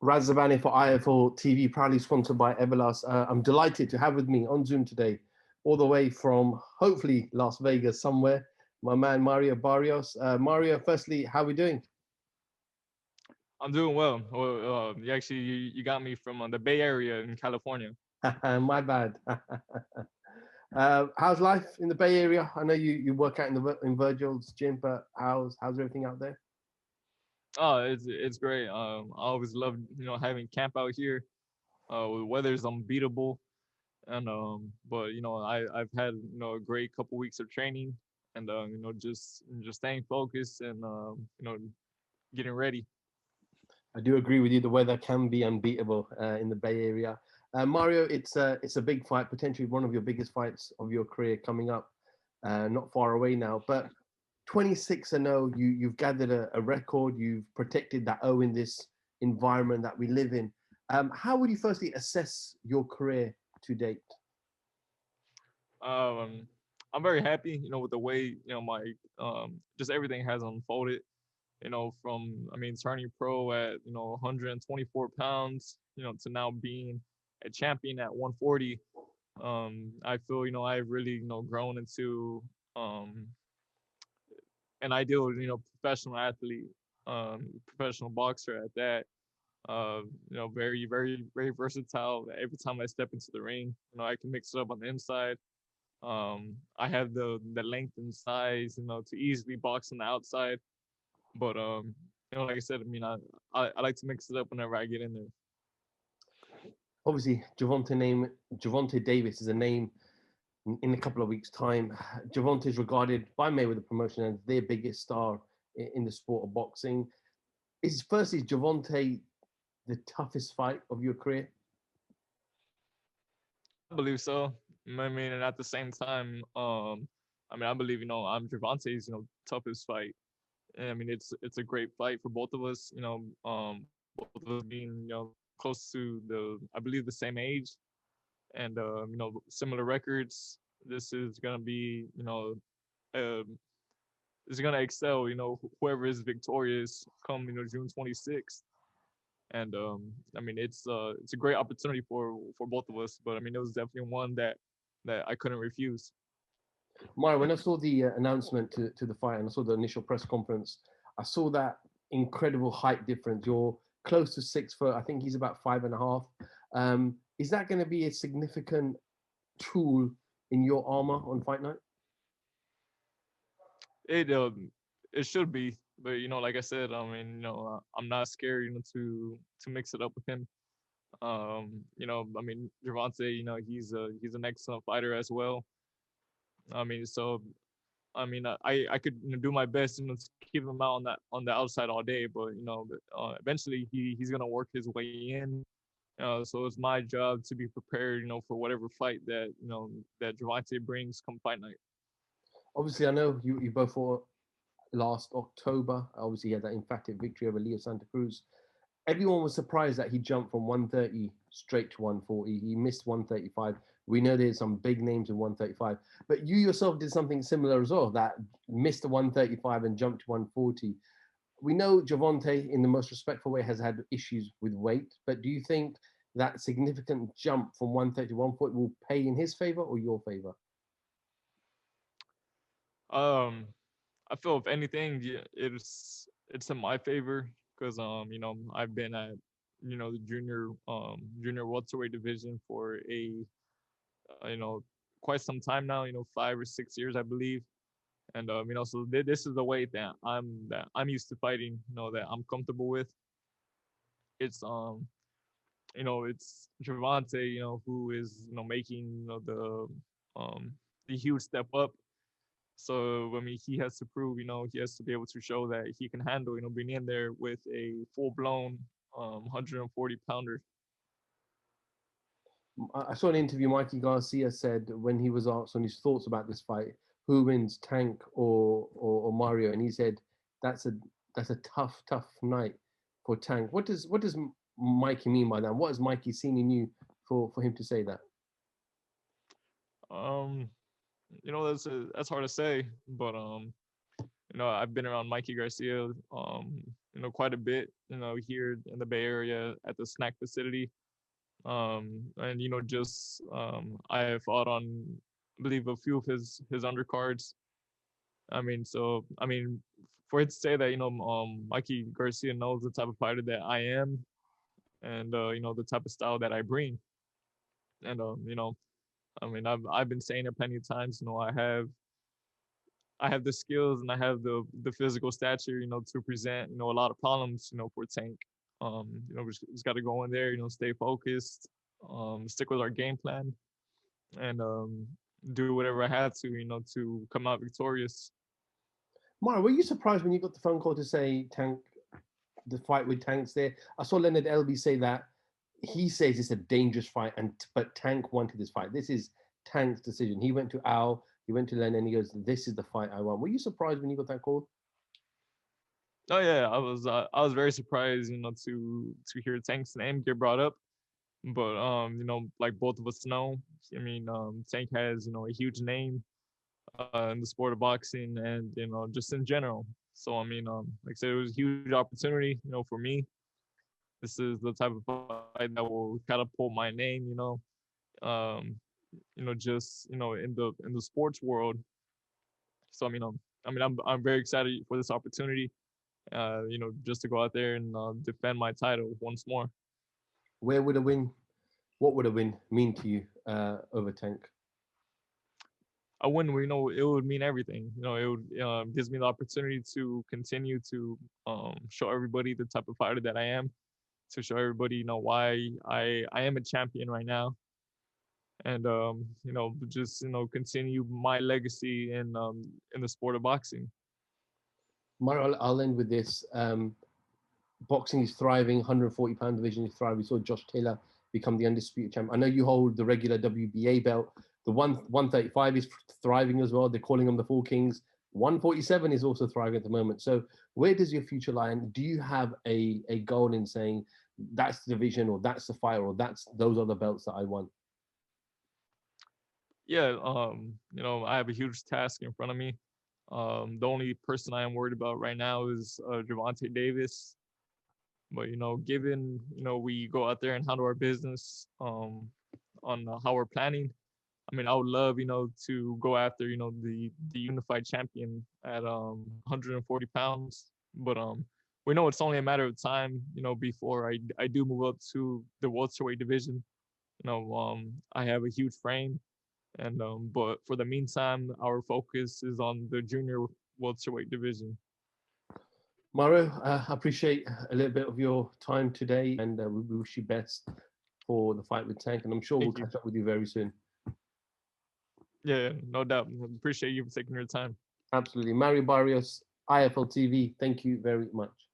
Raz Zabani for IFL TV, proudly sponsored by Everlast. I'm delighted to have with me on Zoom today, all the way from hopefully Las Vegas somewhere, my man Mario Barrios. Mario, firstly, how are we doing? I'm doing well. Well, you got me from the Bay Area in California. My bad. How's life in the Bay Area? I know you work out in Virgil's gym, but how's everything out there? Oh, it's great. I always love having camp out here. The weather's unbeatable, and but I've had a great couple weeks of training, and just staying focused and getting ready. I do agree with you. The weather can be unbeatable in the Bay Area. Mario, it's a big fight, potentially one of your biggest fights of your career coming up, not far away now. But 26 and 0, you've gathered a record. You've protected that O in this environment that we live in. How would you firstly assess your career to date? Um, I'm very happy, with the way my just everything has unfolded. From turning pro at 124 pounds, to now being a champion at 140. I feel I've really grown into um, an ideal professional athlete, professional boxer at that. Very very versatile. Every time I step into the ring, I can mix it up on the inside. I have the length and size, to easily box on the outside. But like I said, I like to mix it up whenever I get in there. Obviously, Javante Davis is a name in a couple of weeks' time. Javante is regarded by Mayweather Promotion as their biggest star in the sport of boxing. Is Javante the toughest fight of your career? I believe so. And at the same time, I believe I'm Gervonta's toughest fight. And it's a great fight for both of us. Both of us being close to the I believe the same age and similar records. This is gonna be um, is gonna excel. Whoever is victorious come June 26th. And it's a great opportunity for both of us. But it was definitely one that I couldn't refuse. Mara, when I saw the announcement to the fight and I saw the initial press conference, I saw that incredible height difference. You're close to 6 foot. I think he's about 5.5. Is that going to be a significant tool in your armor on fight night? It should be, but like I said, I'm not scared, to mix it up with him. Gervonta, he's an excellent fighter as well. So I could do my best, to keep him out on the outside all day, but eventually he's gonna work his way in. So it's my job to be prepared, for whatever fight that Gervonta brings come fight night. Obviously, I know you both fought last October. Obviously, he had that emphatic victory over Leo Santa Cruz. Everyone was surprised that he jumped from 130 straight to 140. He missed 135. We know there's some big names in 135, but you yourself did something similar as well, that missed the 135 and jumped to 140. We know Javante, in the most respectful way, has had issues with weight, but do you think that significant jump from 130 to 140 will pay in his favor or your favor? Um, I feel if anything, it's in my favor because I've been at the junior welterweight division for a quite some time now. 5 or 6 years, I believe. And so this is the weight that I'm used to fighting. That I'm comfortable with. It's it's Javante. Who is making the huge step up. So he has to prove, he has to be able to show that he can handle, being in there with a full blown 140 pounder. I saw an interview Mikey Garcia said when he was asked on his thoughts about this fight, who wins, Tank or Mario, and he said that's a that's a tough night for Tank. What does Mikey mean by that? What has Mikey seen in you for him to say that? Um, that's hard to say, but I've been around Mikey Garcia, quite a bit, here in the Bay Area at the snack facility. And just I fought on, I believe, a few of his undercards. For it to say that Mikey Garcia knows the type of fighter that I am, and the type of style that I bring, and I've been saying it plenty of times. I have the skills and I have the physical stature, to present, a lot of problems, for Tank. We just got to go in there, stay focused, stick with our game plan, and do whatever I have to, to come out victorious. Mara, were you surprised when you got the phone call to say Tank, the fight with Tank's there? I saw Leonard Elby say that he says it's a dangerous fight, but Tank wanted this fight. This is Tank's decision. He went to Al, he went to Len, and he goes, "This is the fight I want." Were you surprised when you got that call? Oh yeah, I was very surprised, to hear Tank's name get brought up. But like both of us know, Tank has a huge name in the sport of boxing, and just in general. So like I said, it was a huge opportunity, for me. This is the type of fight that will catapult my name, um, just in the sports world. So I'm very excited for this opportunity. Just to go out there and defend my title once more. Where would a win? What would a win mean to you over Tank? A win, it would mean everything. It would gives me the opportunity to continue to show everybody the type of fighter that I am, to show everybody, why I am a champion right now, and just continue my legacy in the sport of boxing. Mara, I'll end with this. Boxing is thriving. 140-pound division is thriving. We saw Josh Taylor become the undisputed champ. I know you hold the regular WBA belt. The 135 is thriving as well. They're calling them the Four Kings. 147 is also thriving at the moment. So where does your future lie? And do you have a goal in saying that's the division, or that's the fight, or those are the belts that I want? Yeah, I have a huge task in front of me. The only person I am worried about right now is Gervonta Davis. But given we go out there and handle our business on how we're planning, I would love to go after the unified champion at 140 pounds. But we know it's only a matter of time before I do move up to the welterweight division. I have a huge frame, and but for the meantime, our focus is on the junior welterweight division. Mauro, I appreciate a little bit of your time today, and we wish you best for the fight with Tank, and I'm sure we'll catch up with you very soon. Yeah, no doubt. Appreciate you for taking your time. Absolutely. Mario Barrios, IFL TV, thank you very much.